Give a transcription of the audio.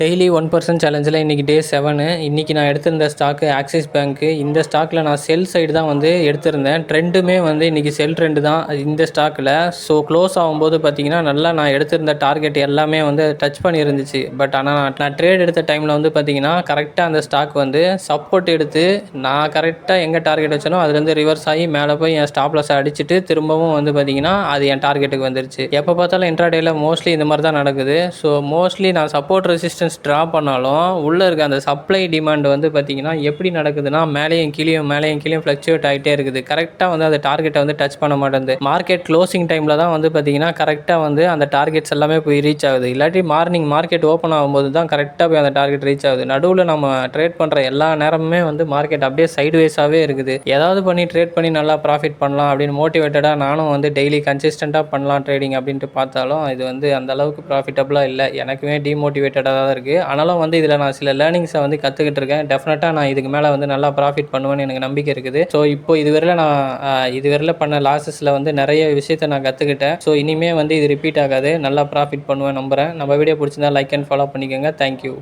Daily 1% சேலஞ்சில் இன்றைக்கி டே 7. இன்றைக்கி நான் எடுத்திருந்த ஸ்டாக்கு ஆக்சிஸ் பேங்க்கு. இந்த ஸ்டாக்கில் நான் செல் சைடு தான் வந்து எடுத்திருந்தேன். ட்ரெண்டுமே வந்து இன்றைக்கி செல் ட்ரெண்டு தான் இந்த ஸ்டாக்கில். ஸோ க்ளோஸ் ஆகும்போது பார்த்திங்கன்னா நல்லா நான் எடுத்திருந்த டார்கெட் எல்லாமே வந்து டச் பண்ணியிருந்துச்சு. பட் ஆனால் நான் ட்ரேட் எடுத்த டைமில் வந்து பார்த்திங்கன்னா கரெக்டாக அந்த ஸ்டாக் வந்து சப்போர்ட் எடுத்து நான் கரெக்டாக எங்கே டார்கெட் வச்சனோ அதுலேருந்து ரிவர்ஸ் ஆகி மேலே போய் என் ஸ்டாப் லாஸை அடிச்சுட்டு திரும்பவும் வந்து பார்த்திங்கன்னா அது என் டார்கெட்டுக்கு வந்துருச்சு. எப்போ பார்த்தாலும் இன்ட்ராடேயில் மோஸ்ட்லி இந்த மாதிரி தான் நடக்குது. ஸோ மோஸ்ட்லி நான் சப்போர்ட் ரெசிஸ்டன்ஸ் ட்ரா பண்ணாலும் உள்ளே இருக்க அந்த சப்ளை டிமாண்ட் வந்து பார்த்திங்கன்னா எப்படி நடக்குதுன்னா மேலேயும் கீழேயும் ஃப்ளக்சுவேட் ஆகிட்டே இருக்குது. கரெக்டாக வந்து அந்த டார்கெட்டை வந்து டச் பண்ண மாட்டேங்குது. மார்க்கெட் க்ளோசிங் டைமில் தான் வந்து பார்த்திங்கன்னா கரெக்டாக வந்து அந்த டார்கெட்ஸ் எல்லாமே போய் ரீச் ஆகுது. இல்லாட்டி மார்னிங் மார்க்கெட் ஓப்பன் ஆகும்போது தான் கரெக்டாக போய் அந்த டார்கெட் ரீச் ஆகுது. நடுவில் நம்ம ட்ரேட் பண்ணுற எல்லா நேரமுமே வந்து மார்க்கெட் அப்படியே சைட்வேஸாகவே இருக்குது. ஏதாவது பண்ணி ட்ரேட் பண்ணி நல்லா ப்ராஃபிட் பண்ணலாம் அப்படின்னு மோட்டிவேட்டடாக நானும் வந்து டெய்லி கன்சிஸ்டண்ட்டாக பண்ணலாம் ட்ரேடிங் அப்படின்ட்டு பார்த்தாலும் இது வந்து அந்த அளவுக்கு ப்ராஃபிட்டபுளாக இல்லை. எனக்குமே டிமோட்டிவேட்டடாக தான் இருக்குது. ஆனாலும் வந்து இதில் நான் சில லேர்னிங்ஸை வந்து கற்றுக்கிட்டு இருக்கேன். டெஃபினட்டாக நான் இதுக்கு மேலே வந்து நல்லா ப்ராஃபிட் பண்ணுவேன்னு எனக்கு நம்பிக்கை இருக்குது. ஸோ இப்போ இதுவரையில் பண்ண லாஸஸில் வந்து நிறைய விஷயத்தை நான் கற்றுக்கிட்டேன். ஸோ இனிமேல் வந்து இது ரிப்பீட் ஆகாது. நல்லா ப்ராஃபிட் பண்ணுவேன் நம்புகிறேன். நம்ம வீடியோ பிடிச்சிருந்தா லைக் அண்ட் ஃபாலோ பண்ணிக்கோங்க. தேங்க்யூ.